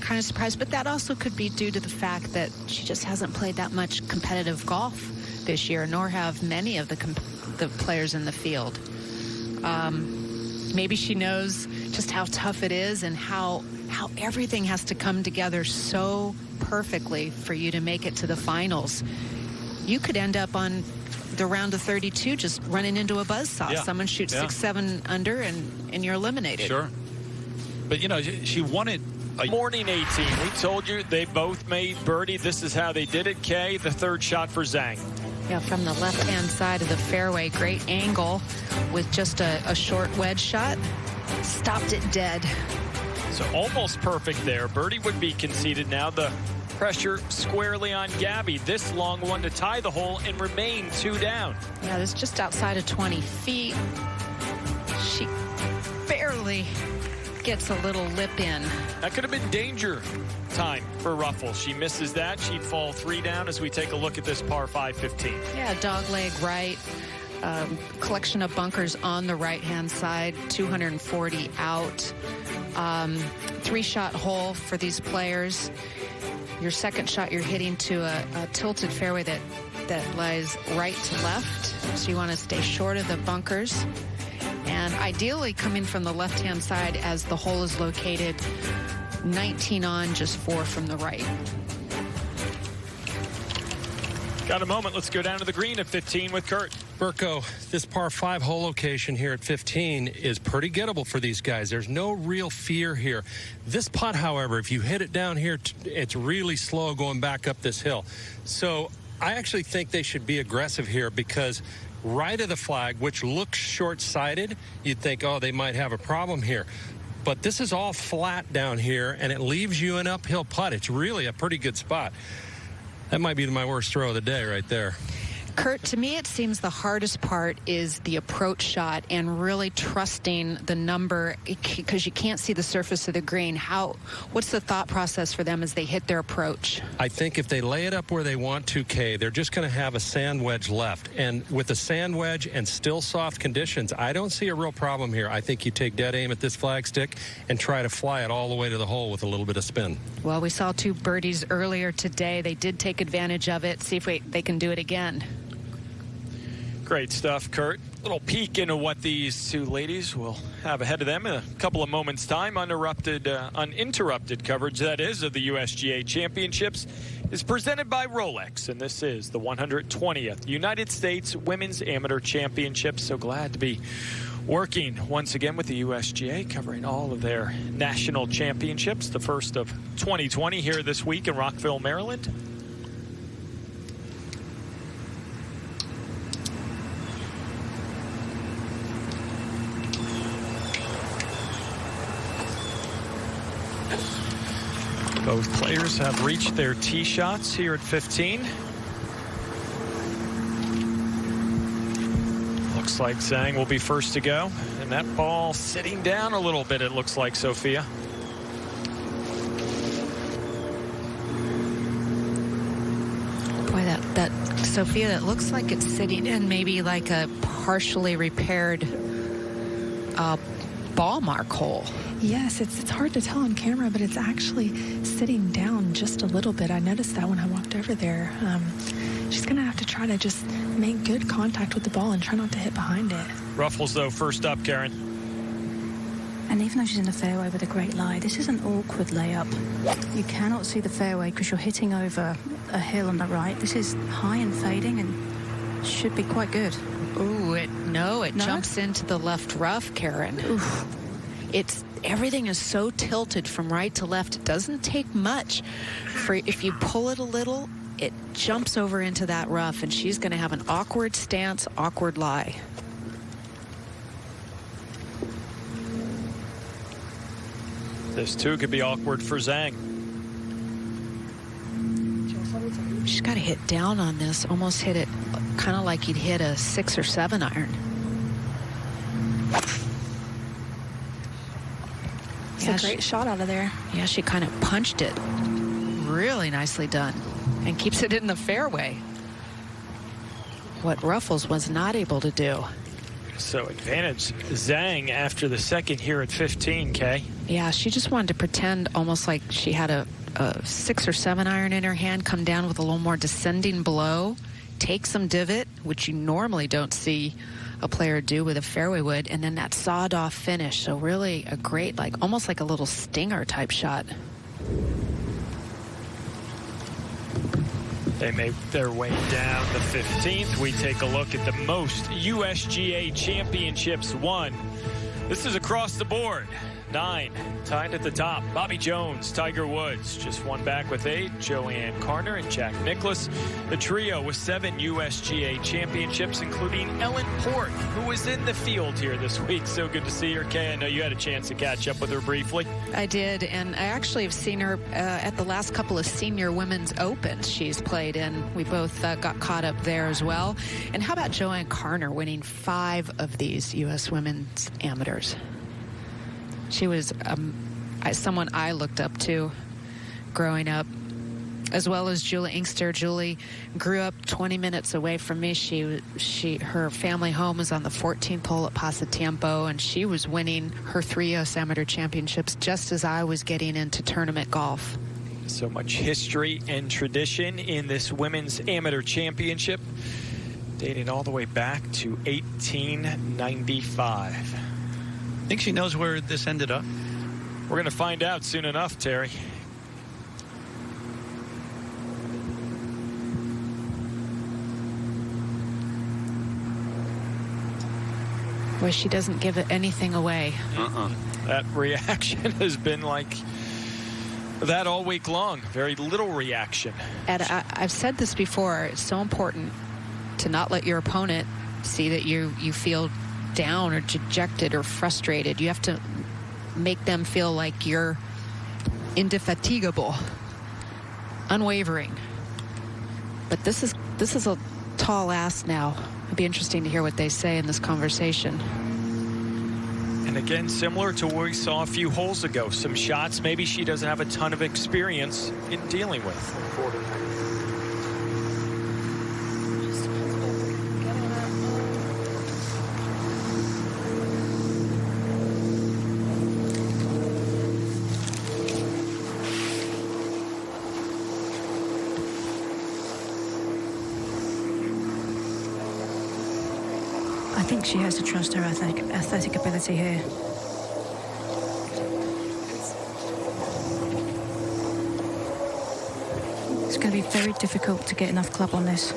kind of surprised, but that also could be due to the fact that she just hasn't played that much competitive golf this year, nor have many of the players in the field. Maybe she knows just how tough it is and how everything has to come together so perfectly for you to make it to the finals. You could end up on the round of 32 just running into a buzzsaw. Yeah. Someone shoots 6-7 under and you're eliminated. Sure. But, you know, she won it. Morning 18. We told you they both made birdie. This is how they did it. Kay, the third shot for Zhang. Yeah, from the left-hand side of the fairway. Great angle with just a short wedge shot. Stopped it dead. So almost perfect there. Birdie would be conceded now. The pressure squarely on Gabby. This long one to tie the hole and remain 2 down. Yeah, this is just outside of 20 feet. She barely gets a little lip in. That could have been danger time for Ruffels. She misses that. She'd fall 3 down as we take a look at this par 5 15. Yeah, dog leg right. Collection of bunkers on the right-hand side, 240 out. 3-shot hole for these players. Your second shot, you're hitting to a tilted fairway that lies right to left. So you want to stay short of the bunkers. And ideally coming from the left-hand side as the hole is located 19 on, just 4 from the right. Got a moment. Let's go down to the green at 15 with Kurt. Burko, this par 5 hole location here at 15 is pretty gettable for these guys. There's no real fear here. This putt, however, if you hit it down here, it's really slow going back up this hill. So I actually think they should be aggressive here because right of the flag, which looks short-sighted, you'd think, oh, they might have a problem here. But this is all flat down here, and it leaves you an uphill putt. It's really a pretty good spot. That might be my worst throw of the day right there. Kurt, to me, it seems the hardest part is the approach shot and really trusting the number because you can't see the surface of the green. What's the thought process for them as they hit their approach? I think if they lay it up where they want to, Kay, they're just going to have a sand wedge left. And with the sand wedge and still soft conditions, I don't see a real problem here. I think you take dead aim at this flagstick and try to fly it all the way to the hole with a little bit of spin. Well, we saw 2 birdies earlier today. They did take advantage of it. See if they can do it again. Great stuff, Kurt. Little peek into what these 2 ladies will have ahead of them in a couple of moments' time. Uninterrupted coverage, that is, of the USGA Championships is presented by Rolex, and this is the 120th United States Women's Amateur Championships. So glad to be working once again with the USGA, covering all of their national championships, the first of 2020 here this week in Rockville, Maryland. Both players have reached their tee shots here at 15. Looks like Zhang will be first to go. And that ball sitting down a little bit, it looks like, Sophia. Boy, that Sophia, that looks like it's sitting in maybe like a partially repaired ball mark hole. Yes, it's hard to tell on camera, but it's actually sitting down just a little bit. I noticed that when I walked over there. She's going to have to try to just make good contact with the ball and try not to hit behind it. Ruffels, though, first up, Karen. And even though she's in the fairway with a great lie, this is an awkward layup. You cannot see the fairway because you're hitting over a hill on the right. This is high and fading and should be quite good. Ooh, it jumps into the left rough, Karen. Oof. Everything is so tilted from right to left. It doesn't take much if you pull it a little, it jumps over into that rough, and she's going to have an awkward stance, awkward lie. This too could be awkward for Zhang. She's got to hit down on this, almost hit it kind of like you'd hit a 6 or 7 iron. It's a great shot out of there. Yeah, she kind of punched it. Really nicely done. And keeps it in the fairway. What Ruffels was not able to do. So advantage Zhang after the second here at 15, Kay. Yeah, she just wanted to pretend almost like she had a 6 or 7 iron in her hand, come down with a little more descending blow, take some divot, which you normally don't see a player do with a fairway wood, and then that sawed-off finish. So really a great, like almost like a little stinger type shot. They make their way down the 15th. We take a look at the most USGA championships won. This is across the board. 9 tied at the top. Bobby Jones, Tiger Woods, just one back with 8. Joanne Carner and Jack Nicklaus. The trio with 7 USGA championships, including Ellen Port, who was in the field here this week. So good to see her, Kay. I know you had a chance to catch up with her briefly. I did, and I actually have seen her at the last couple of senior women's opens she's played in. We both got caught up there as well. And how about Joanne Carner winning 5 of these U.S. women's amateurs? She was someone I looked up to growing up, as well as Julie Inkster. Julie grew up 20 minutes away from me. Her family home was on the 14th hole at Pasatiempo, and she was winning her 3 U.S. Amateur Championships just as I was getting into tournament golf. So much history and tradition in this Women's Amateur Championship, dating all the way back to 1895. Think she knows where this ended up? We're going to find out soon enough, Terry. Boy, she doesn't give anything away. That reaction has been like that all week long. Very little reaction. And I've said this before. It's so important to not let your opponent see that you feel down or dejected or frustrated. You have to make them feel like you're indefatigable, unwavering. But this is a tall ask now. It'll be interesting to hear what they say in this conversation. And again, similar to what we saw a few holes ago, some shots maybe she doesn't have a ton of experience in dealing with. I think she has to trust her athletic ability here. It's going to be very difficult to get enough club on this.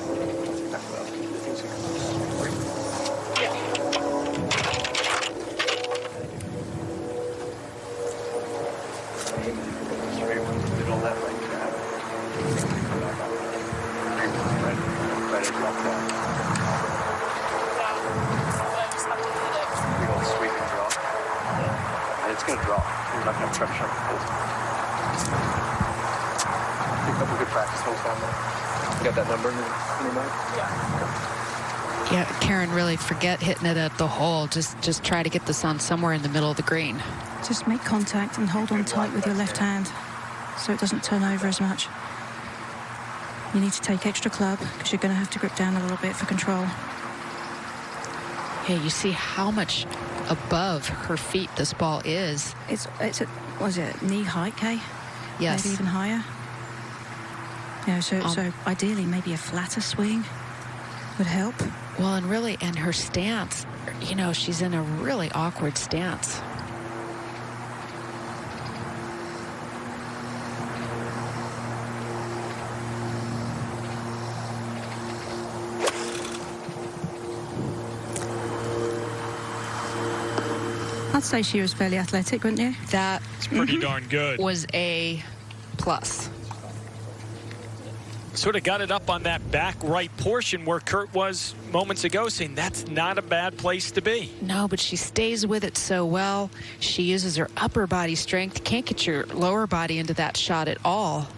It's going to drop. You're not going to pressure. Pick up a good practice holes down there. You got that number in your mind? Yeah, Karen, really forget hitting it at the hole. Just try to get this on somewhere in the middle of the green. Just make contact and hold on tight with your left hand so it doesn't turn over as much. You need to take extra club because you're going to have to grip down a little bit for control. Hey, you see how much above her feet this ball is. It's at, what is it, knee height, Kay? Yes. Maybe even higher. You know, so ideally maybe a flatter swing would help. Well, and really, and her stance, you know, she's in a really awkward stance. I'd say she was fairly athletic, wouldn't you? It's pretty darn good. Was a plus. Sort of got it up on that back right portion where Kurt was moments ago, saying that's not a bad place to be. No, but she stays with it so well. She uses her upper body strength. Can't get your lower body into that shot at all.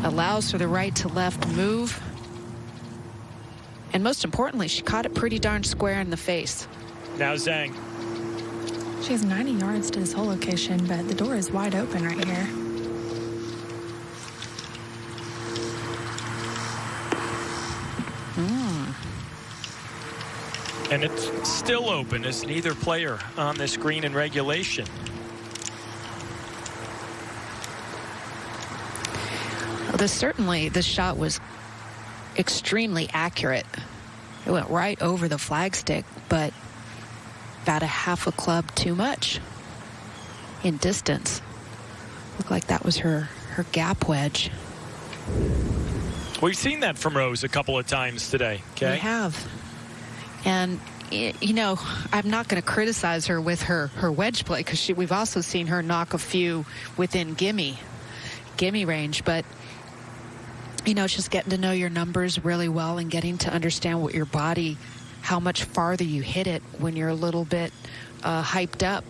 Allows for the right to left move. And most importantly, she caught it pretty darn square in the face. Now Zhang. She has 90 yards to this hole location, but the door is wide open right here. And it's still open as neither player on this green in regulation. Certainly, the shot was extremely accurate. It went right over the flagstick, but about a half a club too much in distance. Looked like that was her gap wedge. We've seen that from Rose a couple of times today. Okay, we have. And you know, I'm not going to criticize her with her wedge play, because we've also seen her knock a few within gimme range. But you know, it's just getting to know your numbers really well and getting to understand what your body, how much farther you hit it when you're a little bit hyped up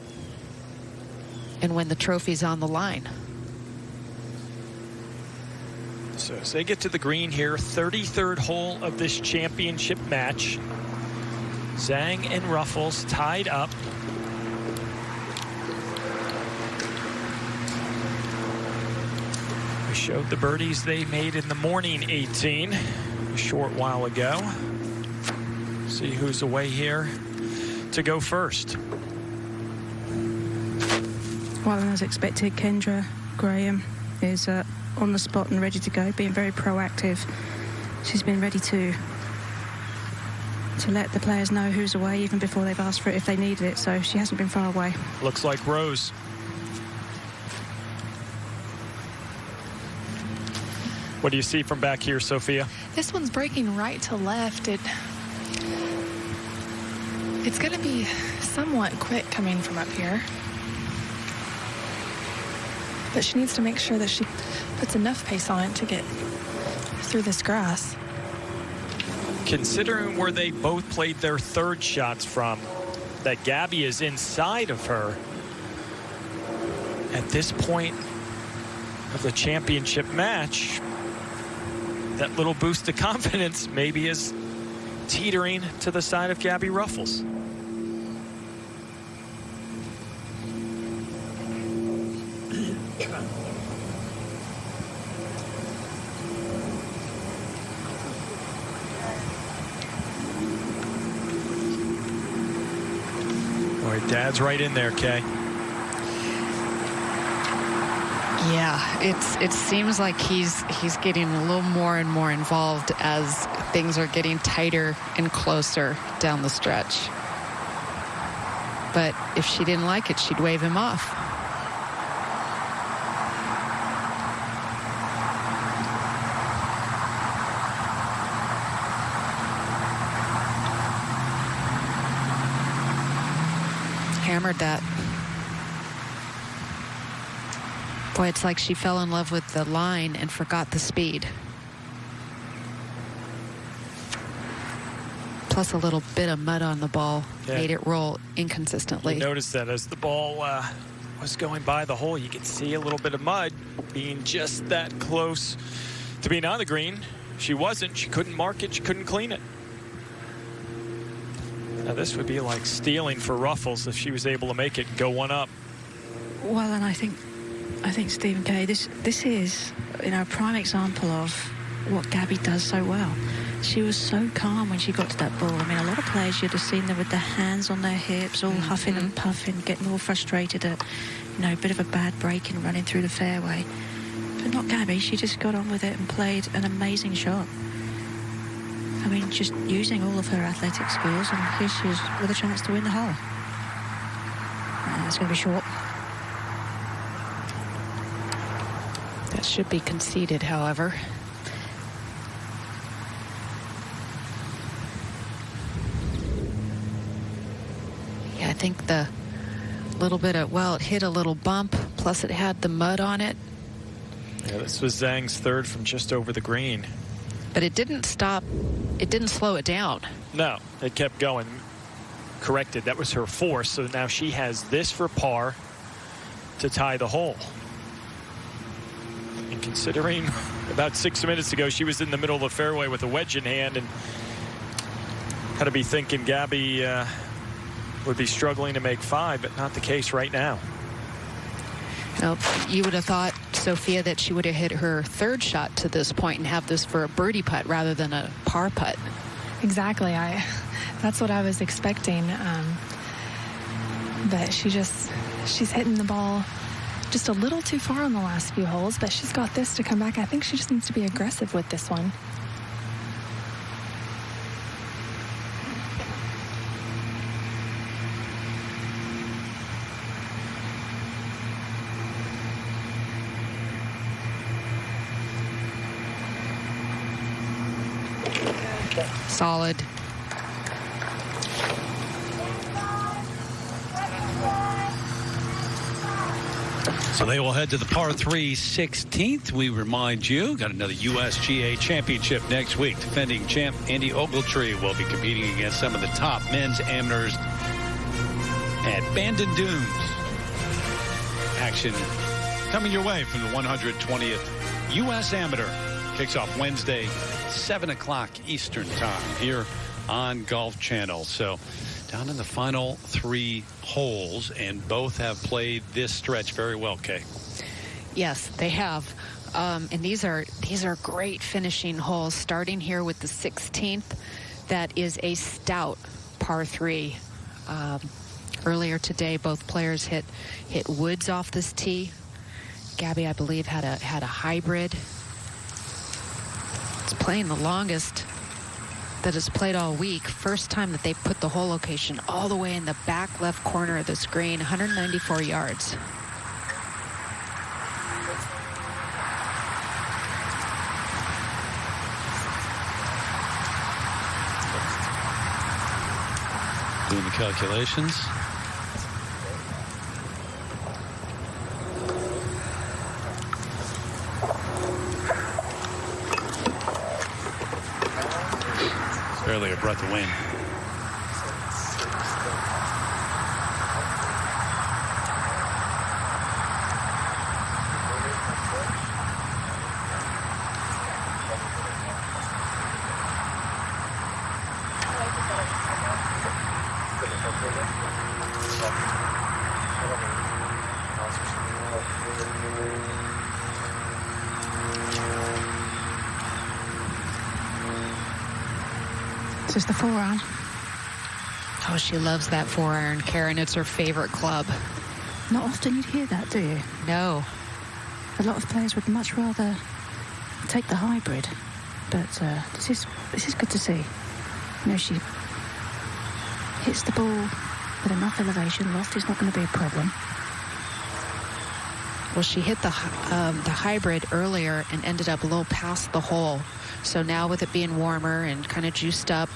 and when the trophy's on the line. So as they get to the green here, 33rd hole of this championship match. Zhang and Ruffels tied up. We showed the birdies they made in the morning 18 a short while ago. See who's away here to go first. Well, as expected, Kendra Graham is on the spot and ready to go, being very proactive. She's been ready to let the players know who's away even before they've asked for it if they needed it, so she hasn't been far away. Looks like Rose. What do you see from back here, Sophia? This one's breaking right to left. It's going to be somewhat quick coming from up here. But she needs to make sure that she puts enough pace on it to get through this grass. Considering where they both played their third shots from, that Gabby is inside of her, at this point of the championship match, that little boost of confidence maybe is teetering to the side of Gabby Ruffels. Dad's right in there, Kay. Yeah, it seems like he's getting a little more and more involved as things are getting tighter and closer down the stretch. But if she didn't like it, she'd wave him off. Hammered that. Boy, it's like she fell in love with the line and forgot the speed. Plus a little bit of mud on the ball made it roll inconsistently. You noticed that as the ball was going by the hole, you could see a little bit of mud being just that close to being on the green. She wasn't. She couldn't mark it. She couldn't clean it. Now this would be like stealing for Ruffels if she was able to make it and go one up. Well, and I think Stephen Kay, this is, you know, a prime example of what Gabby does so well. She was so calm when she got to that ball. I mean, a lot of players, you'd have seen them with their hands on their hips, all huffing and puffing, getting all frustrated at, you know, a bit of a bad break and running through the fairway. But not Gabby. She just got on with it and played an amazing shot. I mean, just using all of her athletic skills, and here she is with a chance to win the hole. It's going to be short. That should be conceded, however. Yeah, I think the little bit of, well, it hit a little bump, plus it had the mud on it. Yeah, this was Zhang's third from just over the green. But it didn't stop. It didn't slow it down. No, it kept going. Corrected. That was her fourth. So now she has this for par to tie the hole. And considering about 6 minutes ago she was in the middle of the fairway with a wedge in hand, and had to be thinking Gabby would be struggling to make five, but not the case right now. Nope. You would have thought, Sophia, that she would have hit her third shot to this point and have this for a birdie putt rather than a par putt. Exactly. That's what I was expecting. But she's hitting the ball just a little too far on the last few holes, but she's got this to come back. I think she just needs to be aggressive with this one. Solid. So they will head to the par 3 16th. We remind you, got another USGA championship next week. Defending champ Andy Ogletree will be competing against some of the top men's amateurs at Bandon Dunes. Action coming your way from the 120th U.S. Amateur. Kicks off Wednesday, 7 o'clock Eastern time here on Golf Channel. So down in the final 3 holes, and both have played this stretch very well, Kay. Yes, they have. And these are great finishing holes, starting here with the 16th. That is a stout par 3. Earlier today, both players hit woods off this tee. Gabby, I believe, had a hybrid. It's playing the longest that it's played all week. First time that they put the hole location all the way in the back left corner of the screen, 194 yards. Doing the calculations. Barely a breath of wind. This is the 4-iron. Oh, she loves that 4-iron, Karen. It's her favorite club. Not often you'd hear that, do you? No. A lot of players would much rather take the hybrid, but this is good to see. You know, she hits the ball with enough elevation. Loft is not going to be a problem. Well, she hit the hybrid earlier and ended up a little past the hole. So now with it being warmer and kind of juiced up,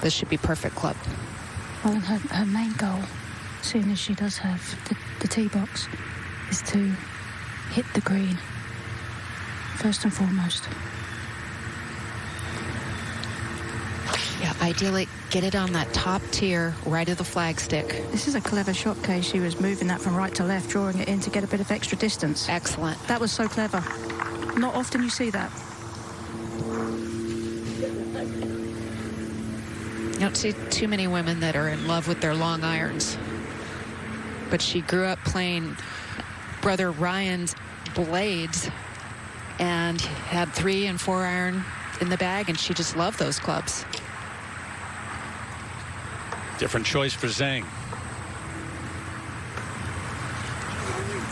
this should be perfect club. Well, and her main goal, soon as she does have the tee box, is to hit the green, first and foremost. Yeah, ideally get it on that top tier, right of the flagstick. This is a clever shot, Kay. She was moving that from right to left, drawing it in to get a bit of extra distance. Excellent. That was so clever. Not often you see that. You don't see too many women that are in love with their long irons. But she grew up playing brother Ryan's blades and had 3 and 4 iron in the bag, and she just loved those clubs. Different choice for Zhang.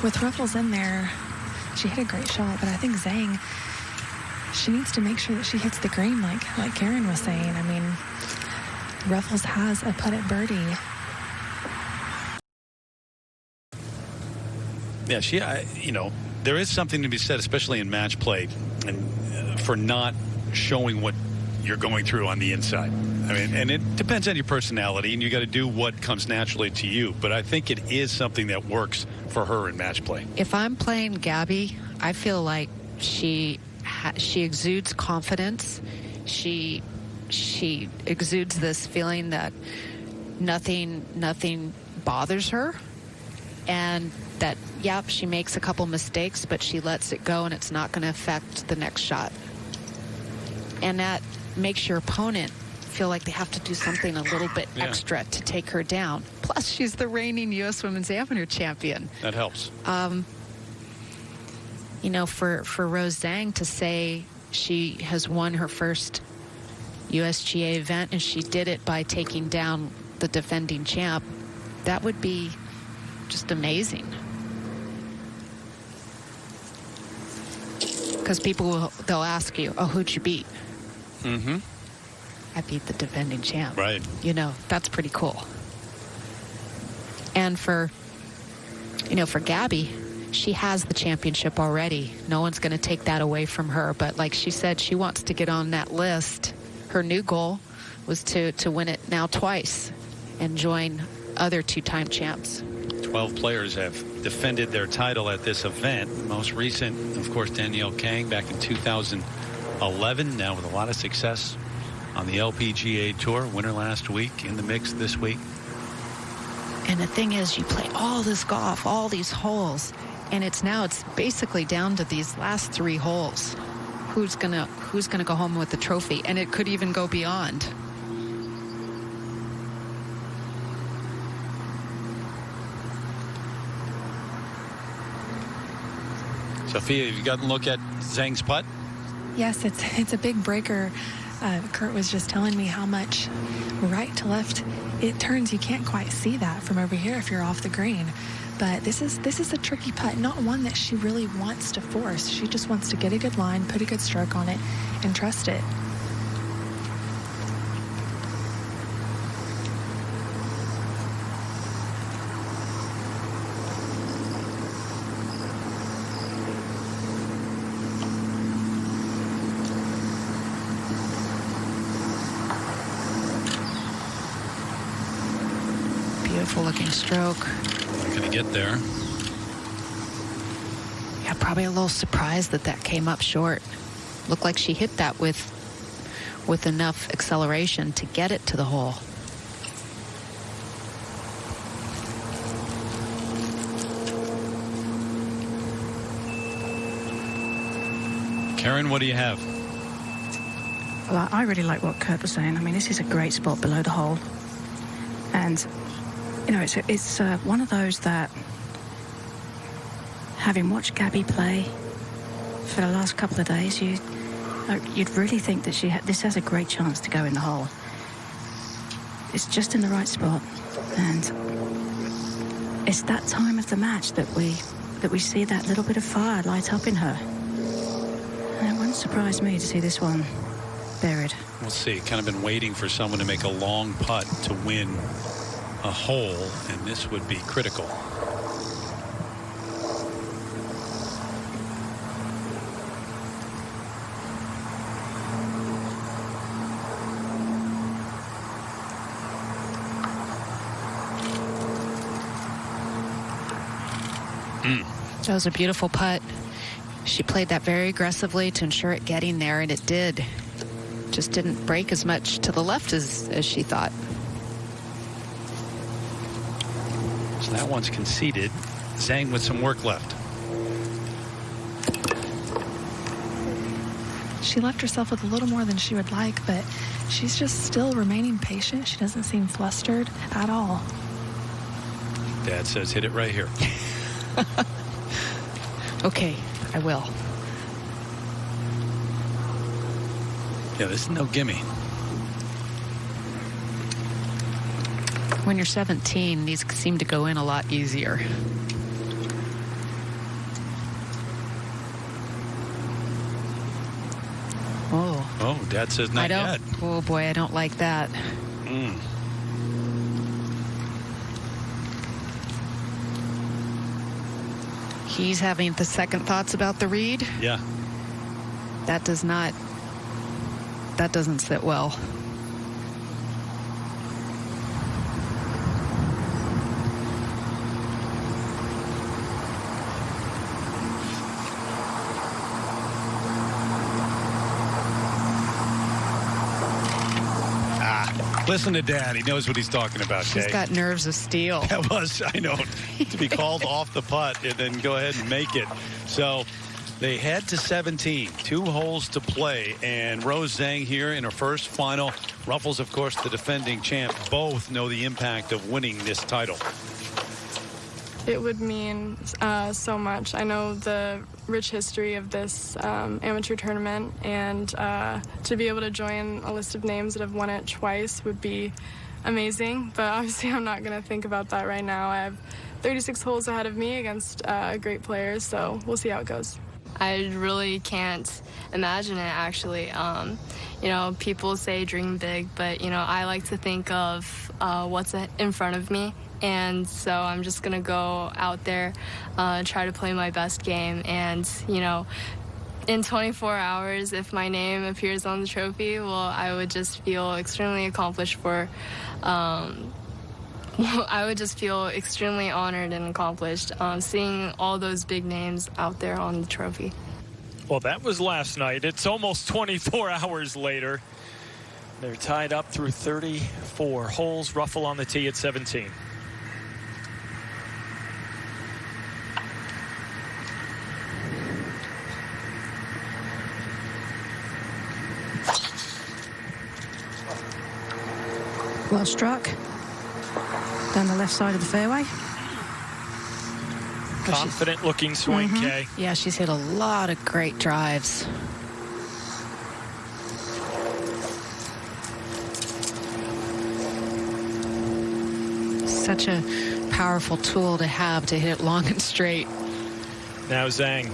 With Ruffles in there, she hit a great shot, but I think Zhang, she needs to make sure that she hits the green like Karen was saying. I mean, Ruffles has a putt at birdie. Yeah, you know, there is something to be said, especially in match play, and for not showing what you're going through on the inside. I mean, and it depends on your personality, and you got to do what comes naturally to you. But I think it is something that works for her in match play. If I'm playing Gabby, I feel like she exudes confidence. She exudes this feeling that nothing bothers her, and that, yep, she makes a couple mistakes, but she lets it go, and it's not going to affect the next shot. And that makes your opponent feel like they have to do something a little bit extra to take her down. Plus, she's the reigning U.S. Women's Amateur champion. That helps. You know, for Rose Zhang to say she has won her first USGA event, and she did it by taking down the defending champ, that would be just amazing. Because they'll ask you, oh, who'd you beat? Mm-hmm. I beat the defending champ. Right. You know, that's pretty cool. And for Gabby, she has the championship already. No one's going to take that away from her. But like she said, she wants to get on that list. Her new goal was to win it now twice and join other two-time champs. 12 players have defended their title at this event. Most recent, of course, Danielle Kang back in 2011. Now with a lot of success on the LPGA Tour. Winner last week, in the mix this week. And the thing is, you play all this golf, all these holes, and it's basically down to these last 3 holes. Who's gonna go home with the trophy? And it could even go beyond. Sophia, have you gotten a look at Zhang's putt? Yes, it's a big breaker. Kurt was just telling me how much right to left it turns. You can't quite see that from over here if you're off the green. But this is a tricky putt, not one that she really wants to force. She just wants to get a good line, put a good stroke on it, and trust it. Beautiful looking stroke. Not going to get there. Yeah, probably a little surprised that came up short. Looked like she hit that with enough acceleration to get it to the hole. Karen, what do you have? Well, I really like what Kurt was saying. I mean, this is a great spot below the hole. And, you know, it's one of those that, having watched Gabby play for the last couple of days, you'd really think that this has a great chance to go in the hole. It's just in the right spot. And it's that time of the match that we see that little bit of fire light up in her. And it wouldn't surprise me to see this one buried. We'll see. Kind of been waiting for someone to make a long putt to win a hole, and this would be critical. That was a beautiful putt. She played that very aggressively to ensure it getting there, and it did. Just didn't break as much to the left as she thought. So that one's conceded. Zhang with some work left. She left herself with a little more than she would like, but she's just still remaining patient. She doesn't seem flustered at all. Dad says hit it right here. Okay, I will. Yeah, this is no gimme. When you're 17, these seem to go in a lot easier. Oh. Oh, Dad says not yet. Oh, boy, I don't like that. He's having the second thoughts about the read. Yeah. That doesn't sit well. Listen to Dad. He knows what he's talking about, Jay. He's got nerves of steel. That was, I know, to be called off the putt and then go ahead and make it. So they head to 17, 2 holes to play, and Rose Zhang here in her first final. Ruffles, of course, the defending champ. Both know the impact of winning this title. It would mean so much. I know the rich history of this amateur tournament, and to be able to join a list of names that have won it twice would be amazing. But obviously I'm not going to think about that right now. I have 36 holes ahead of me against great players, so we'll see how it goes. I really can't imagine it, actually. You know, people say dream big, but, you know, I like to think of what's in front of me. And so I'm just going to go out there, try to play my best game. And, you know, in 24 hours, if my name appears on the trophy, well, I would just feel extremely accomplished I would just feel extremely honored and accomplished seeing all those big names out there on the trophy. Well, that was last night. It's almost 24 hours later. They're tied up through 34 holes. Ruffel on the tee at 17. Well struck. Down the left side of the fairway. Confident looking swing, Kay. Yeah, she's hit a lot of great drives. Such a powerful tool to have to hit it long and straight. Now Zhang.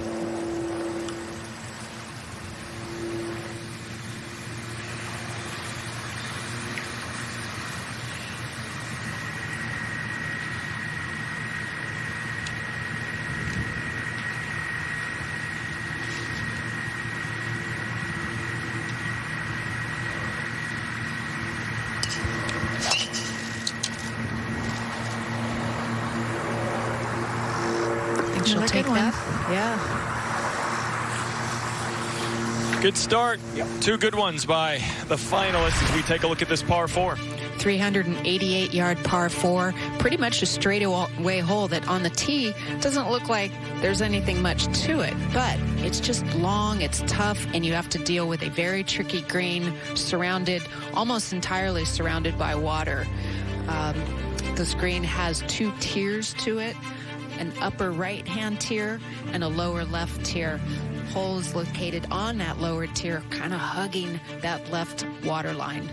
She'll take that. Yeah. Good start. Two good ones by the finalists as we take a look at this par 4. 388-yard par 4. Pretty much a straightaway hole that on the tee doesn't look like there's anything much to it. But it's just long, it's tough, and you have to deal with a very tricky green almost entirely surrounded by water. This green has 2 tiers to it. An upper right-hand tier and a lower left tier. Hole is located on that lower tier, kind of hugging that left water line.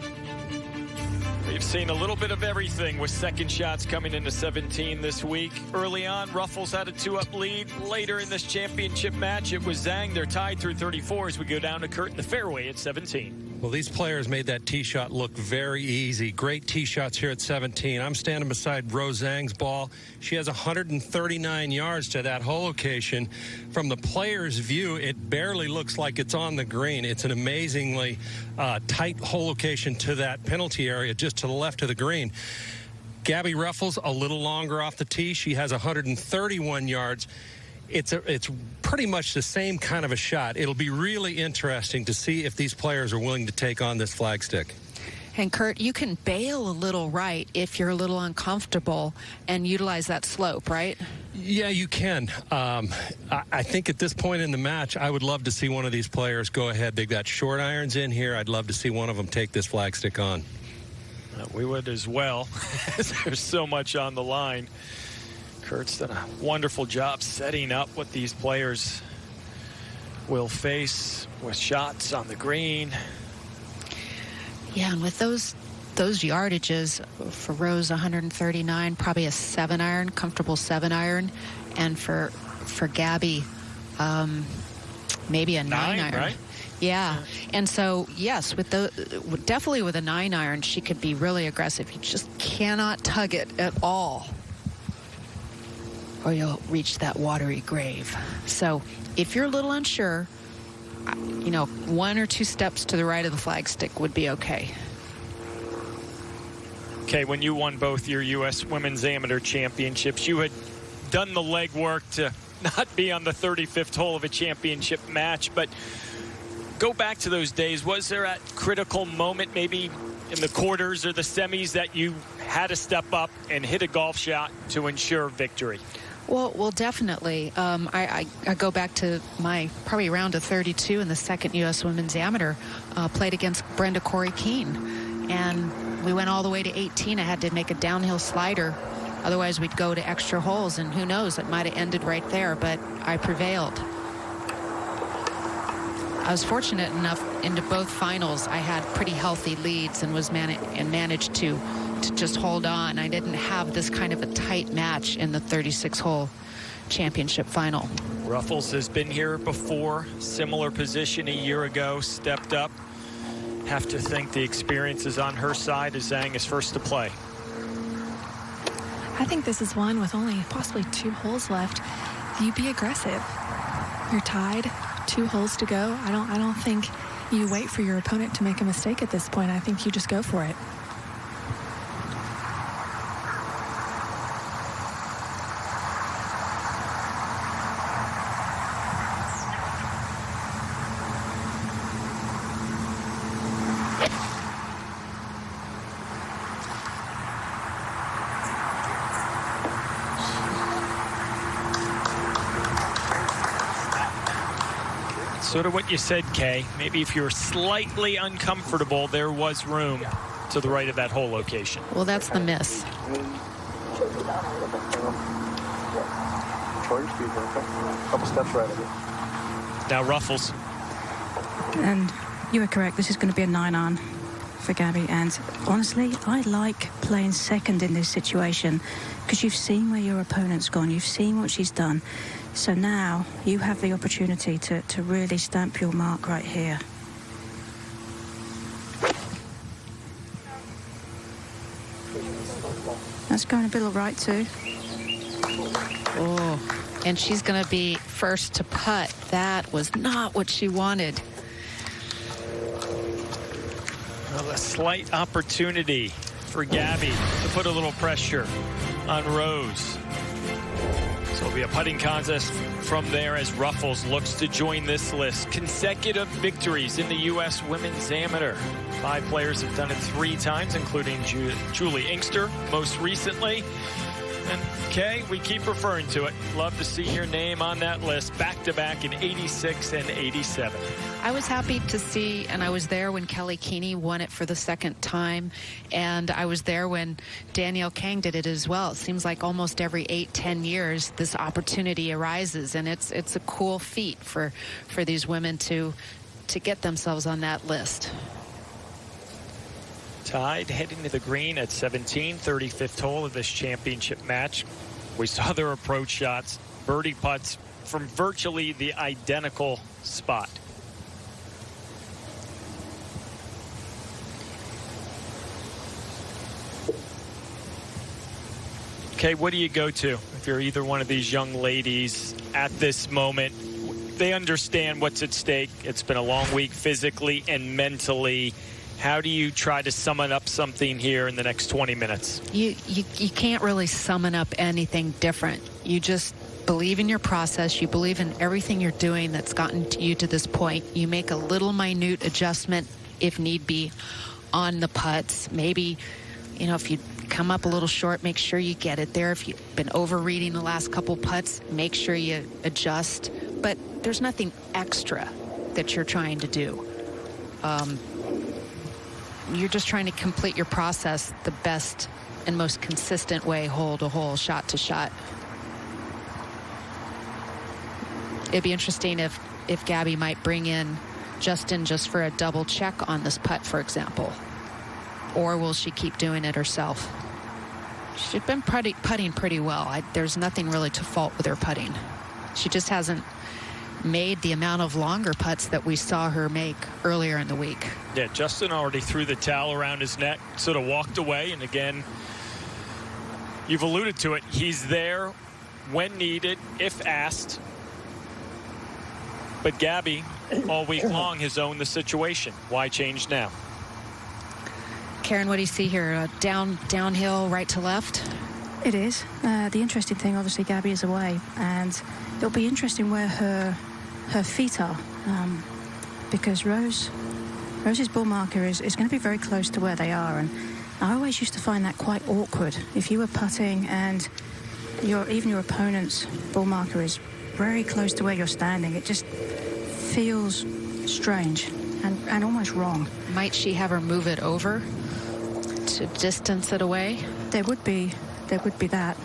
We've seen a little bit of everything with second shots coming into 17 this week. Early on, Ruffles had a 2-up lead. Later in this championship match, it was Zhang. They're tied through 34 as we go down to Kurt in the fairway at 17. Well, these players made that tee shot look very easy. Great tee shots here at 17. I'm standing beside Rose Zhang's ball. She has 139 yards to that hole location. From the player's view, it barely looks like it's on the green. It's an amazingly tight hole location to that penalty area just to the left of the green. Gabby Ruffles, a little longer off the tee. She has 131 yards. It's pretty much the same kind of a shot. It'll be really interesting to see if these players are willing to take on this flagstick. And Kurt, you can bail a little right if you're a little uncomfortable and utilize that slope, right? Yeah, you can. I think at this point in the match, I would love to see one of these players go ahead. They've got short irons in here. I'd love to see one of them take this flagstick on. We would as well. There's so much on the line. Kurt's done a wonderful job setting up what these players will face with shots on the green. Yeah, and with those yardages for Rose, 139, probably a 7-iron, comfortable 7-iron, and for Gabby, maybe a 9-iron. Right? Yeah, and so yes, definitely with a 9-iron, she could be really aggressive. You just cannot tug it at all, or you'll reach that watery grave. So if you're a little unsure, you know, 1 or 2 steps to the right of the flagstick would be okay. Okay, when you won both your U.S. Women's Amateur Championships, you had done the legwork to not be on the 35th hole of a championship match, but go back to those days. Was there a critical moment, maybe in the quarters or the semis, that you had to step up and hit a golf shot to ensure victory? Well, definitely. I go back to my probably round of 32 in the second U.S. Women's Amateur, played against Brenda Corey Keene, and we went all the way to 18. I had to make a downhill slider. Otherwise, we'd go to extra holes, and who knows, it might have ended right there, but I prevailed. I was fortunate enough into both finals. I had pretty healthy leads and managed to to just hold on. I didn't have this kind of a tight match in the 36-hole championship final. Ruffels has been here before, similar position a year ago, stepped up. Have to think the experience is on her side as Zhang is first to play. I think this is one with only possibly 2 holes left. You be aggressive. You're tied, 2 holes to go. I don't think you wait for your opponent to make a mistake at this point. I think you just go for it. Sort of what you said, Kay. Maybe if you're slightly uncomfortable, there was room to the right of that hole location. Well, that's the miss. Couple steps right of it. Now Ruffels. And you were correct. This is going to be a 9-iron for Gabby. And honestly, I like playing second in this situation because you've seen where your opponent's gone. You've seen what she's done. So now you have the opportunity to really stamp your mark right here. That's going a bit all right too. Oh, and she's going to be first to putt. That was not what she wanted. Well, a slight opportunity for Gabby to put a little pressure on Rose. So it'll be a putting contest from there as Ruffels looks to join this list. Consecutive victories in the U.S. Women's Amateur. 5 players have done it 3 times, including Julie Inkster most recently. And Kay, we keep referring to it. Love to see your name on that list back-to-back in 86 and 87. I was happy to see, and I was there when Kelly Keeney won it for the 2nd time, and I was there when Danielle Kang did it as well. It seems like almost every 8-10 years this opportunity arises, and it's a cool feat for these women to get themselves on that list. Tied heading to the green at 17, 35th hole of this championship match. We saw their approach shots, birdie putts from virtually the identical spot. Okay, what do you go to if you're either one of these young ladies at this moment? They understand what's at stake. It's been a long week physically and mentally. How do you try to summon up something here in the next 20 minutes? You can't really summon up anything different. You just believe in your process. You believe in everything you're doing that's gotten you to this point. You make a little minute adjustment if need be on the putts. Maybe, you know, if you come up a little short, make sure you get it there. If you've been overreading the last couple putts, make sure you adjust. But there's nothing extra that you're trying to do. You're just trying to complete your process the best and most consistent way, hole to hole, shot to shot. It'd be interesting if Gabby might bring in Justin just for a double check on this putt, for example. Or will she keep doing it herself? She's been putting pretty well. There's nothing really to fault with her putting. She just hasn't made the amount of longer putts that we saw her make earlier in the week. Yeah, Justin already threw the towel around his neck, sort of walked away. And again, you've alluded to it. He's there when needed, if asked. But Gabby, all week long, has owned the situation. Why change now? Karen, what do you see here? Downhill, right to left? It is. The interesting thing, obviously, Gabby is away. And it'll be interesting where her feet are. Because Rose's ball marker is going to be very close to where they are. And I always used to find that quite awkward. If you were putting and even your opponent's ball marker is very close to where you're standing, it just feels strange and almost wrong. Might she have her move it over to distance it away? There would be that.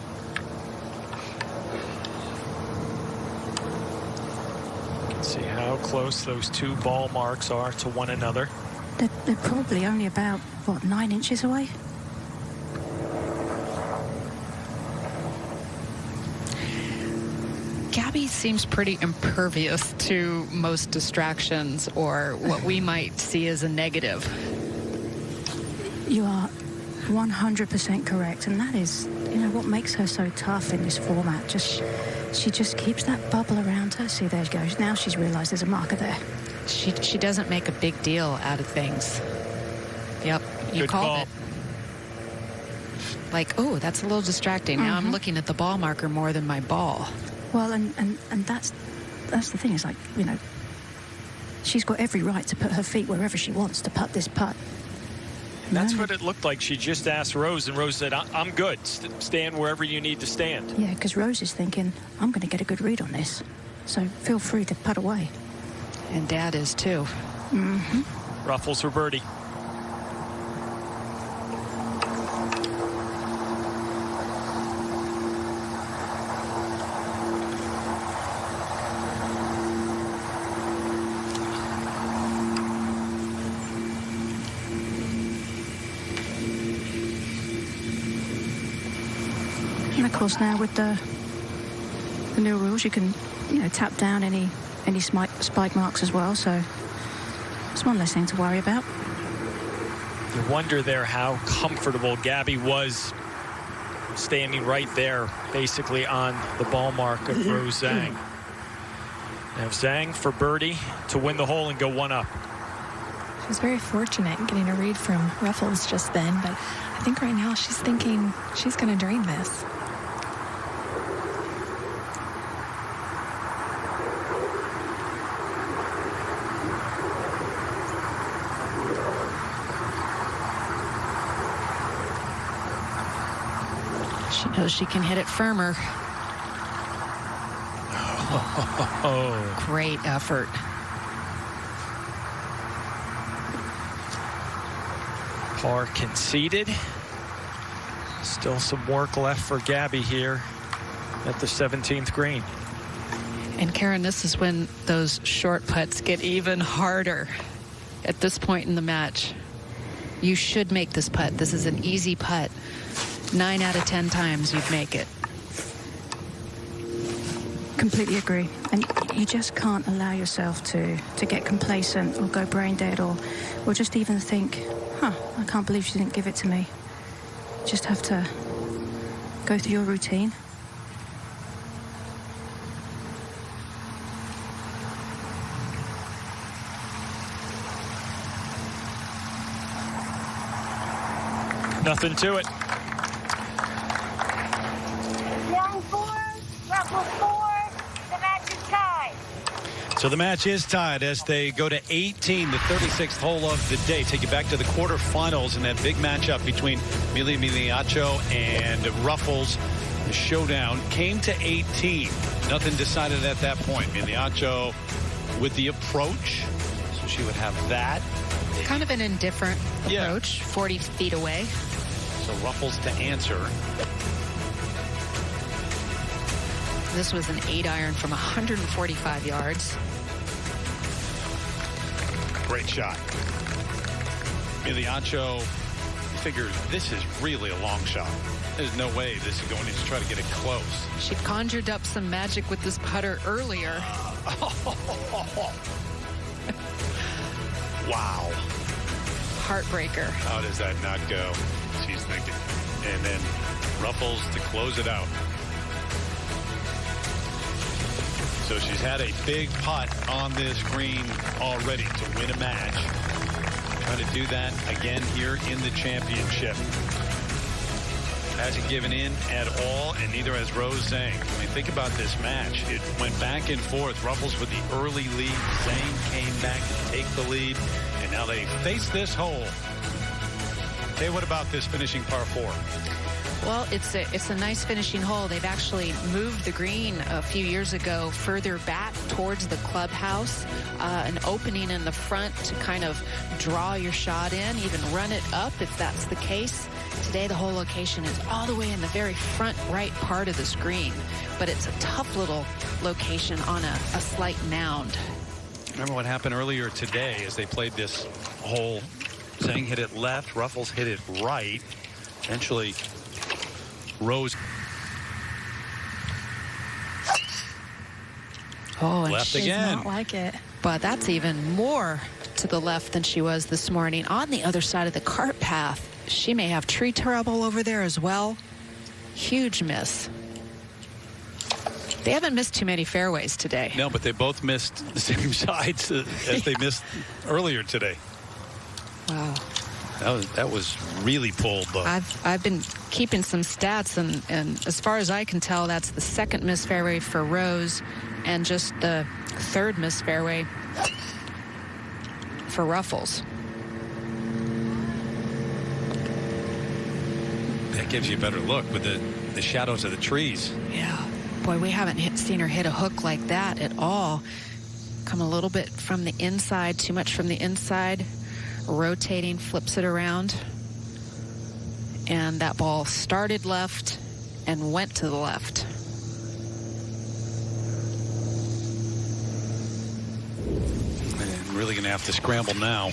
See how close those 2 ball marks are to one another. They're probably only about, what, 9 inches away? seems pretty impervious to most distractions or what we might see as a negative. You are 100% correct, and that is, you know, what makes her so tough in this format. She just keeps that bubble around her. See, there she goes. Now she's realized there's a marker there. She doesn't make a big deal out of things. Yep, you Good called call. it. Like, oh, that's a little distracting. Now I'm looking at the ball marker more than my ball. Well, and that's the thing. Is like, you know, she's got every right to put her feet wherever she wants to putt this putt. That's what it looked like. She just asked Rose, and Rose said, I'm good. Stand wherever you need to stand. Yeah, because Rose is thinking, I'm going to get a good read on this. So feel free to putt away. And Dad is too. Ruffles for birdie. And of course, now with the new rules, you can, you know, tap down any spike marks as well. So it's one less thing to worry about. You wonder there how comfortable Gabby was standing right there, basically on the ball mark of Rose Zhang. Now Zhang for birdie to win the hole and go one up. She was very fortunate getting a read from Ruffles just then, but I think right now she's thinking she's going to drain this. She knows she can hit it firmer. Oh, Great effort. par conceded. Still some work left for Gabby here at the 17th green. And Karen, this is when those short putts get even harder at this point in the match. You should make this putt. This is an easy putt. 9 out of 10 times you'd make it. Completely agree. And you just can't allow yourself to get complacent or go brain dead or just even think, I can't believe she didn't give it to me. Just have to go through your routine. Nothing to it. Young 4, Ruffles 4, the match is tied. So the match is tied as they go to 18, the 36th hole of the day. Take you back to the quarterfinals in that big matchup between Mili Miliaccio and Ruffles. The showdown came to 18. Nothing decided at that point. Miliaccio with the approach, so she would have that. Kind of an indifferent approach, 40 feet away. So Ruffles to answer. This was an 8-iron from 145 yards. Great shot. Miliaccio figures this is really a long shot. There's no way this is going to try to get it close. She conjured up some magic with this putter earlier. Wow. Heartbreaker. How does that not go? She's thinking. And then Ruffles to close it out. So she's had a big putt on this green already to win a match. Trying to do that again here in the championship. Hasn't given in at all, and neither has Rose Zhang. I mean, think about this match. It went back and forth. Ruffles with the early lead. Zhang came back to take the lead, and now they face this hole. Hey, what about this finishing par 4? Well, it's a nice finishing hole. They've actually moved the green a few years ago further back towards the clubhouse. An opening in the front to kind of draw your shot in, even run it up if that's the case. Today, the whole location is all the way in the very front right part of this green. But it's a tough little location on a slight mound. Remember what happened earlier today as they played this hole? Zhang hit it left, Ruffles hit it right. Eventually, Rose. Oh, and Left she again. does not like it. But that's even more to the left than she was this morning. On the other side of the cart path, she may have tree trouble over there as well. Huge miss. They haven't missed too many fairways today. No, but they both missed the same sides as they missed earlier today. Wow. That was really pulled, though. I've been keeping some stats, and as far as I can tell, that's the second missed fairway for Rose and just the third missed fairway for Ruffles. That gives you a better look with the shadows of the trees. Yeah. Boy, we haven't seen her hit a hook like that at all. Come a little bit from the inside, too much from the inside. Rotating, flips it around. And that ball started left and went to the left. And really going to have to scramble now.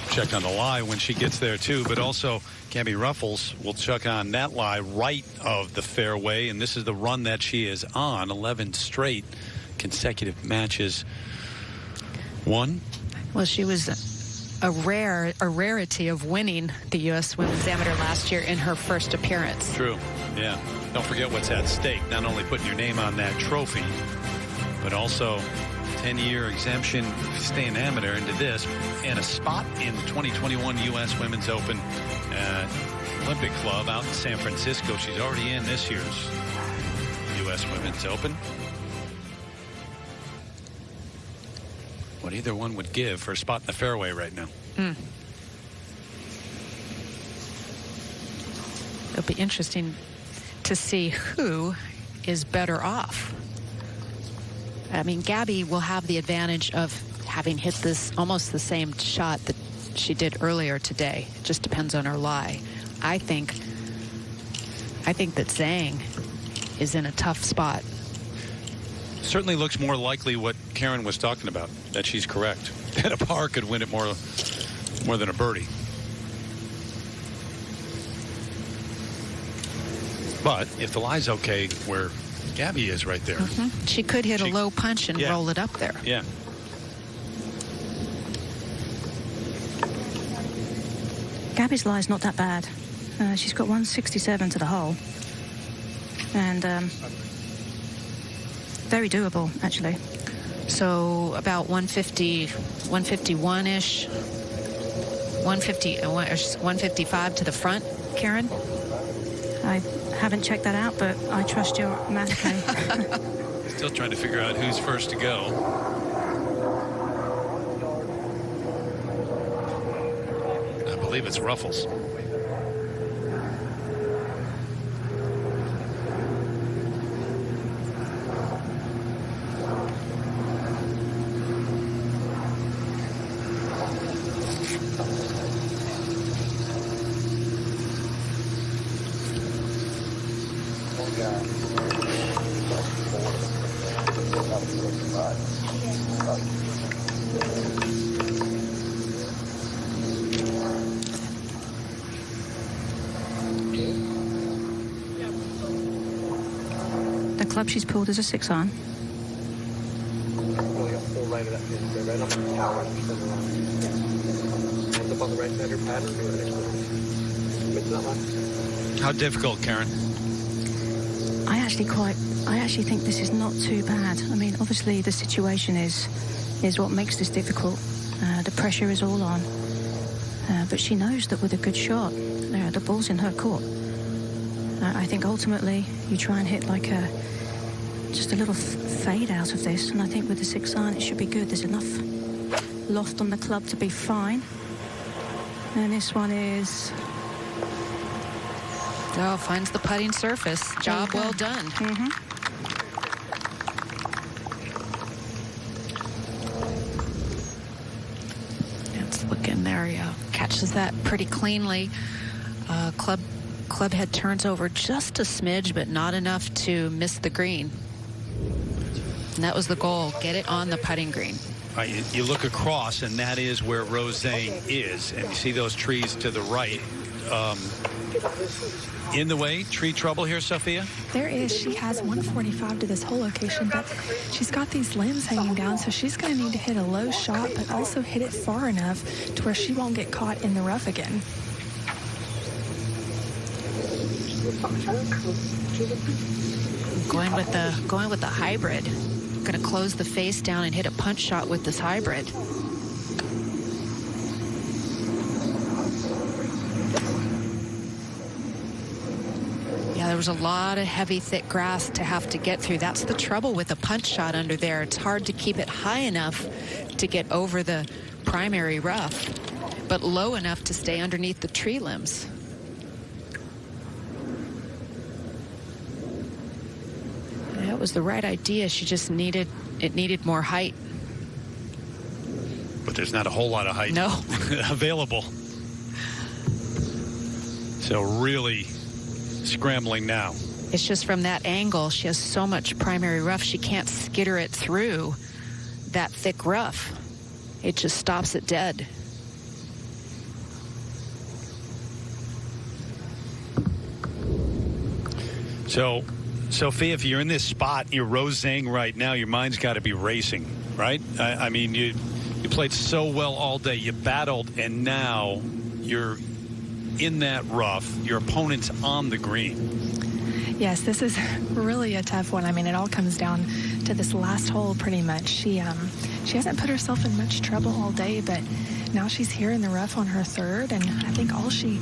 Check on the lie when she gets there, too. But also, Gabby Ruffles will check on that lie right of the fairway. And this is the run that she is on. 11 straight consecutive matches. Won. Well, she was a rarity of winning the U.S. Women's Amateur last year in her first appearance. True. Yeah. Don't forget what's at stake. Not only putting your name on that trophy, but also 10-year exemption staying amateur into this and a spot in the 2021 U.S. Women's Open Olympic Club out in San Francisco. She's already in this year's U.S. Women's Open. What either one would give for a spot in the fairway right now. It'll be interesting to see who is better off. I mean, Gabby will have the advantage of having hit this almost the same shot that she did earlier today. It just depends on her lie. I think that Zhang is in a tough spot. Certainly looks more likely what Karen was talking about, that she's correct. That a par could win it more than a birdie. But if the lie's okay where Gabby is right there. She could hit a low punch and roll it up there. Yeah. Gabby's lie is not that bad. She's got 167 to the hole. And very doable, actually. So about 150, 151-ish, 155 to the front, Karen? I haven't checked that out, but I trust your math, Kay. Still trying to figure out who's first to go. I believe it's Ruffles. The club she's pulled is a 6-iron. Really a full right of that pin. They're right on the tower. Hands up on the right side of your pad. Do it next to that one. How difficult, Karen? I actually think this is not too bad. I mean, obviously the situation is what makes this difficult. The pressure is all on. But she knows that with a good shot, the ball's in her court. I think ultimately you try and hit like just a little fade out of this, and I think with the 6-iron it should be good. There's enough loft on the club to be fine. And this one is... Oh, finds the putting surface. Job well done. Let's look in there. Yeah, catches that pretty cleanly. Club head turns over just a smidge, but not enough to miss the green. And that was the goal. Get it on the putting green. Right, you look across, and that is where Rose Zhang is. And you see those trees to the right. in the way, tree trouble here, Sophia? There is. She has 145 to this hole location, but she's got these limbs hanging down, so she's going to need to hit a low shot, but also hit it far enough to where she won't get caught in the rough again. Going with the hybrid. Going to close the face down and hit a punch shot with this hybrid. Yeah, there was a lot of heavy, thick grass to have to get through. That's the trouble with a punch shot under there. It's hard to keep it high enough to get over the primary rough, but low enough to stay underneath the tree limbs. That was the right idea. She just needed more height. But there's not a whole lot of height available. So really scrambling now. It's just from that angle, she has so much primary rough, she can't skitter it through that thick rough. It just stops it dead. So, Sophia, if you're in this spot, you're Roseng right now, your mind's got to be racing, right? I mean, you played so well all day, you battled, and now you're in that rough. Your opponent's on the green. Yes, this is really a tough one. I mean, it all comes down to this last hole pretty much. She hasn't put herself in much trouble all day, but now she's here in the rough on her third, and I think all she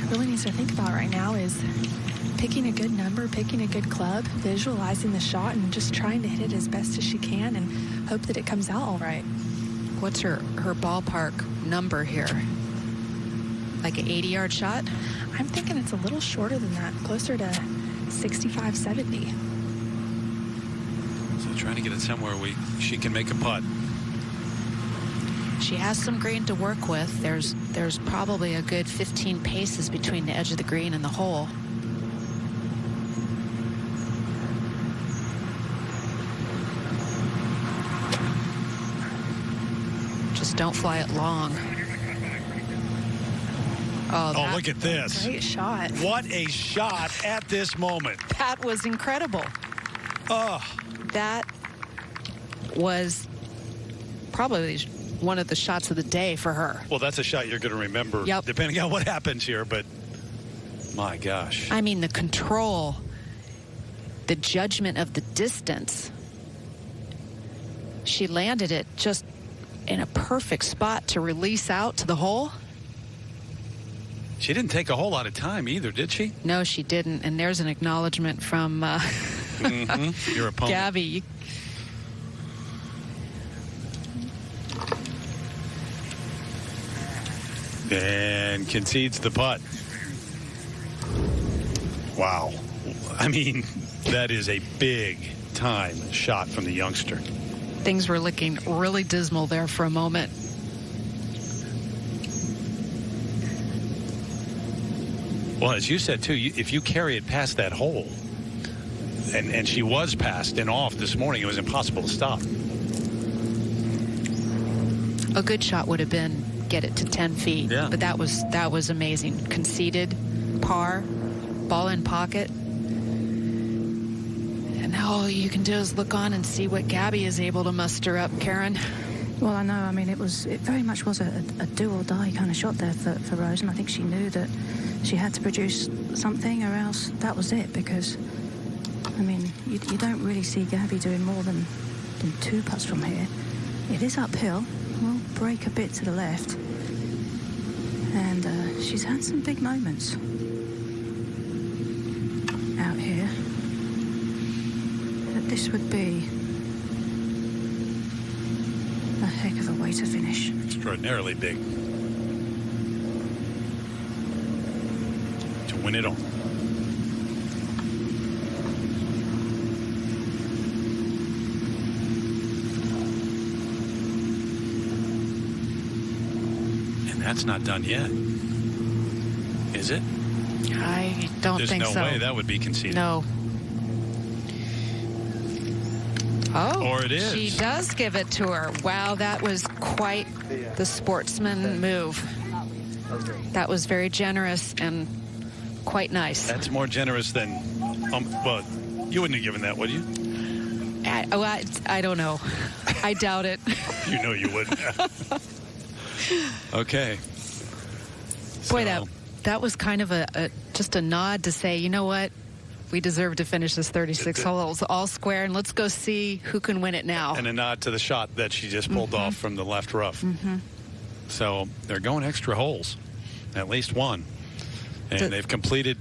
really needs to think about right now is picking a good number, picking a good club, visualizing the shot, and just trying to hit it as best as she can and hope that it comes out all right. What's her ballpark number here? Like an 80-yard shot? I'm thinking it's a little shorter than that, closer to 65, 70. So trying to get it somewhere she can make a putt. She has some green to work with. There's probably a good 15 paces between the edge of the green and the hole. Just don't fly it long. Oh, look at this. Great shot. What a shot at this moment. That was incredible. Oh. That was probably one of the shots of the day for her. Well, that's a shot you're going to remember, depending on what happens here, but my gosh. I mean, the control, the judgment of the distance. She landed it just in a perfect spot to release out to the hole. She didn't take a whole lot of time either, did she? No, she didn't. And there's an acknowledgement from your opponent. Gabby. And concedes the putt. Wow. I mean, that is a big time shot from the youngster. Things were looking really dismal there for a moment. Well, as you said, too, if you carry it past that hole, and she was past and off this morning, it was impossible to stop. A good shot would have been get it to 10 feet. Yeah. But that was amazing. Conceded, par, ball in pocket. And now all you can do is look on and see what Gabby is able to muster up, Karen. Well, I know. I mean, it very much was a do or die kind of shot there for Rose, and I think she knew that she had to produce something, or else that was it. Because, I mean, you don't really see Gabby doing more than 2 putts from here. It is uphill. We'll break a bit to the left, and she's had some big moments out here. But this would be a heck of a way to finish. Extraordinarily big. To win it all. And that's not done yet. Is it? I don't think so. There's no way that would be conceded. No. Oh, or it is. She does give it to her. Wow, that was quite the sportsman move. That was very generous and quite nice. That's more generous than, well, you wouldn't have given that, would you? I don't know. I doubt it. You know you wouldn't. Okay. Boy, So, that was kind of just a nod to say, you know what? We deserve to finish this 36 holes all square, and let's go see who can win it now. and a nod to the shot that she just pulled off from the left rough. So they're going extra holes, at least one. And they've completed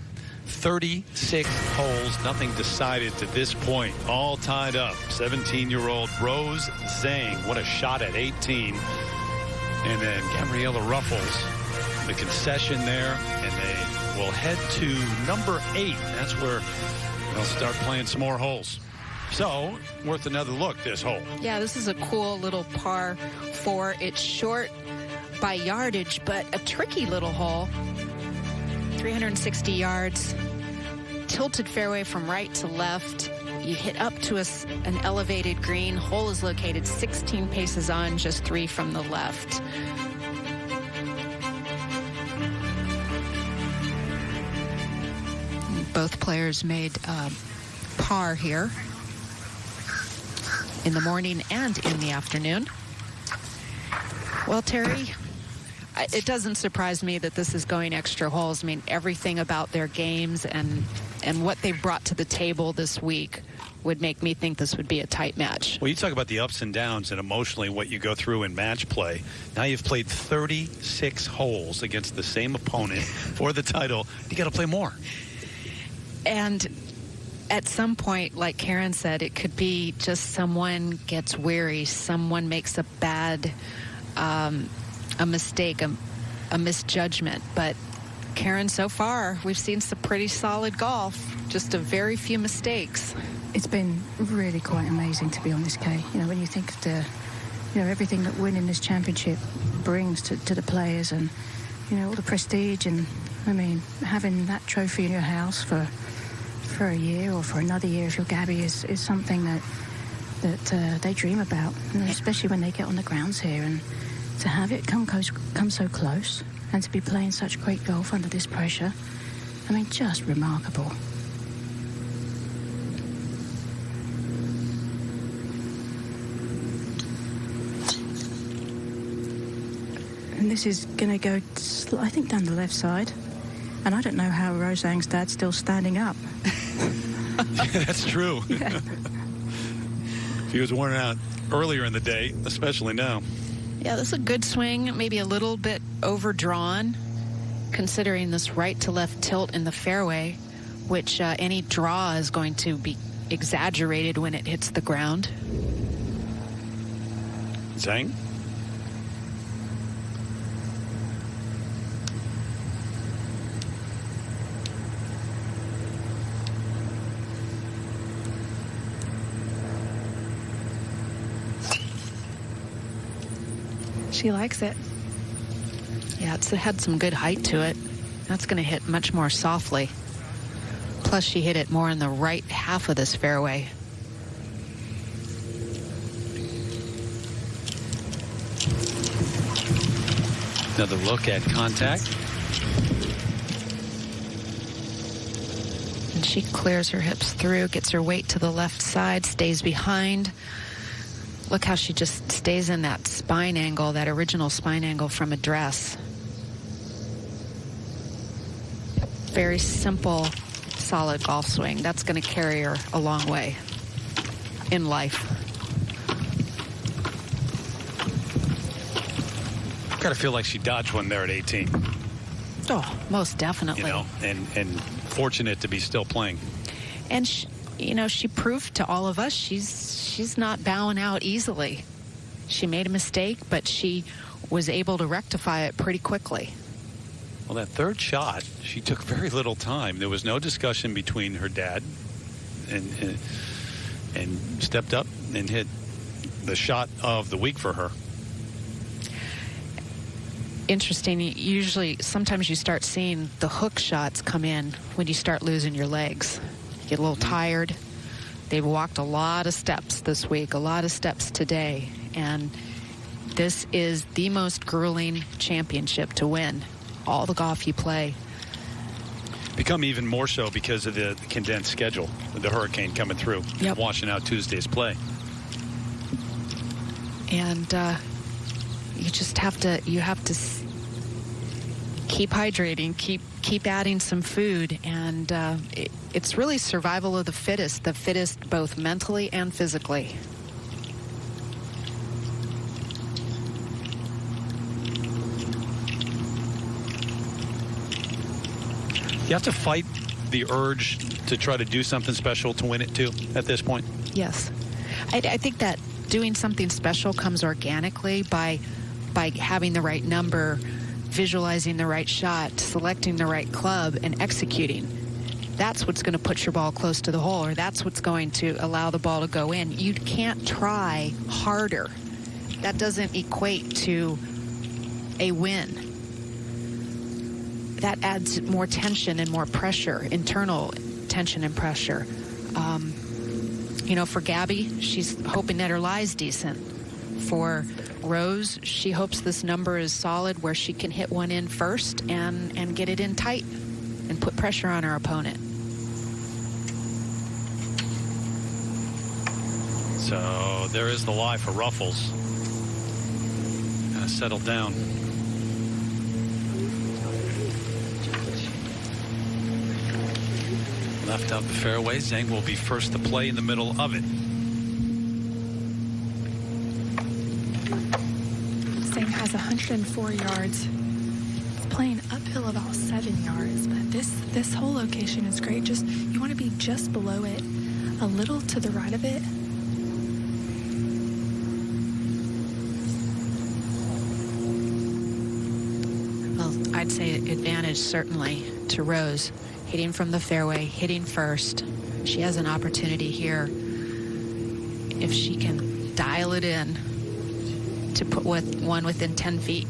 36 holes, nothing decided to this point, all tied up. 17-year-old Rose Zhang, what a shot at 18. And then Gabriella Ruffles, the concession there, and they will head to number 8. That's where they'll start playing some more holes. So, worth another look, this hole. Yeah, this is a cool little par 4. It's short by yardage, but a tricky little hole. 360 yards, tilted fairway from right to left. You hit up to an elevated green. Hole is located 16 paces on, just 3 from the left. Both players made par here in the morning and in the afternoon. Well, Terry, it doesn't surprise me that this is going extra holes. I mean, everything about their games and what they've brought to the table this week would make me think this would be a tight match. Well, you talk about the ups and downs and emotionally what you go through in match play. Now you've played 36 holes against the same opponent for the title. You got to play more. And at some point, like Karen said, it could be just someone gets weary, someone makes a bad, a mistake, a misjudgment. But Karen, so far, we've seen some pretty solid golf, just a very few mistakes. It's been really quite amazing, to be honest, Kay. You know, when you think of the, everything that winning this championship brings to the players, and, all the prestige, and, I mean, having that trophy in your house for a year or for another year if you're Gabby is something that they dream about, and especially when they get on the grounds here, and to have it come so close and to be playing such great golf under this pressure, I mean, just remarkable. And this is going to go, I think, down the left side. And I don't know how Rose Zhang's dad's still standing up. That's true. Yeah. He was worn out earlier in the day, especially now. Yeah, this is a good swing, maybe a little bit overdrawn, considering this right to left tilt in the fairway, which any draw is going to be exaggerated when it hits the ground. Zhang? She likes it. Yeah, it had some good height to it. That's going to hit much more softly. Plus, she hit it more in the right half of this fairway. Another look at contact. And she clears her hips through, gets her weight to the left side, stays behind. Look how she just stays in that spine angle, that original spine angle from address. Very simple, solid golf swing. That's going to carry her a long way in life. Got to feel like she dodged one there at 18. Oh, most definitely. And fortunate to be still playing. And she proved to all of us she's not bowing out easily. She made a mistake, but she was able to rectify it pretty quickly. Well, that third shot, she took very little time. There was no discussion between her dad and stepped up and hit the shot of the week for her. Interesting. Sometimes you start seeing the hook shots come in when you start losing your legs. You get a little tired. They've walked a lot of steps this week, a lot of steps today, and this is the most grueling championship to win. all the golf you play. Become even more so because of the condensed schedule with the hurricane coming through, washing out Tuesday's play. And you just have to keep hydrating, keep adding some food, and it's really survival of the fittest both mentally and physically. You have to fight the urge to try to do something special to win it too at this point. Yes, I think that doing something special comes organically by having the right number, visualizing the right shot, selecting the right club, and executing. That's what's going to put your ball close to the hole, or that's what's going to allow the ball to go in. You can't try harder. That doesn't equate to a win. That adds more tension and more pressure, internal tension and pressure. For Gabby, she's hoping that her lie's decent. For Rose, she hopes this number is solid where she can hit one in first and get it in tight and put pressure on her opponent. So there is the lie for Ruffles. Gotta settle down. Left out the fairway. Zhang will be first to play in the middle of it. Zhang has 104 yards. It's playing uphill about 7 yards, but this whole location is great. You want to be just below it, a little to the right of it. Well, I'd say advantage certainly to Rose. Hitting from the fairway, hitting first. She has an opportunity here if she can dial it in to put one within 10 feet.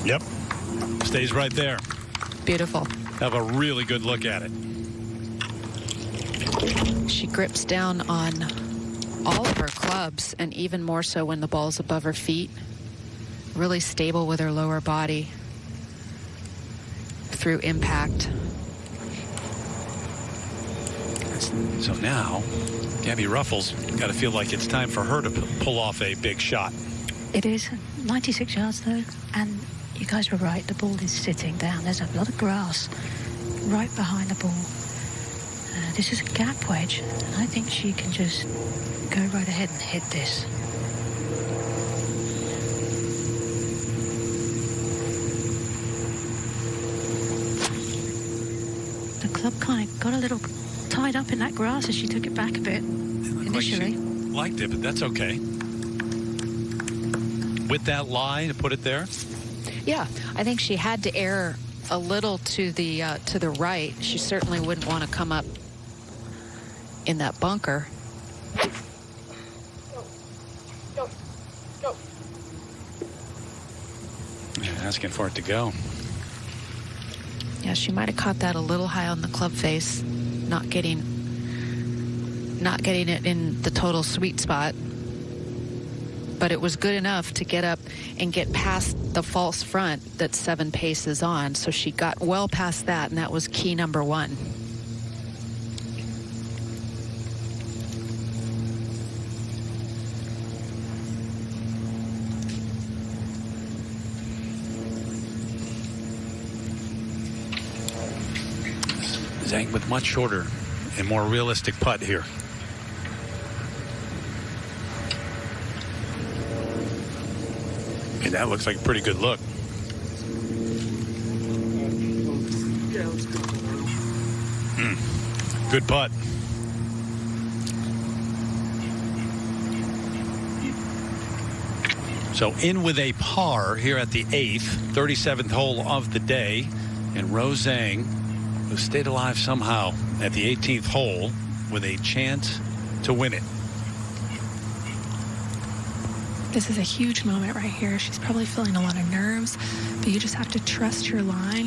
Yep. Stays right there. Beautiful. Have a really good look at it. She grips down on all of her clubs, and even more so when the ball's above her feet. Really stable with her lower body through impact. So now, Gabby Ruffles got to feel like it's time for her to pull off a big shot. It is 96 yards though, and you guys were right, the ball is sitting down. There's a lot of grass right behind the ball. This is a gap wedge, and I think she can just go right ahead and hit this. The club kind of got a little tied up in that grass as she took it back a bit initially. Like she liked it, but that's okay. With that lie to put it there? Yeah, I think she had to err a little to the right. She certainly wouldn't want to come up in that bunker. Yeah, asking for it to go. Yeah, she might have caught that a little high on the club face, not getting it in the total sweet spot. But it was good enough to get up and get past the false front that 7 paces on. So she got well past that, and that was key number 1. Zhang with much shorter and more realistic putt here. And that looks like a pretty good look. Good putt. So in with a par here at the 8th, 37th hole of the day. And Rose Zhang, who stayed alive somehow at the 18th hole with a chance to win it. This is a huge moment right here. She's probably feeling a lot of nerves, but you just have to trust your line.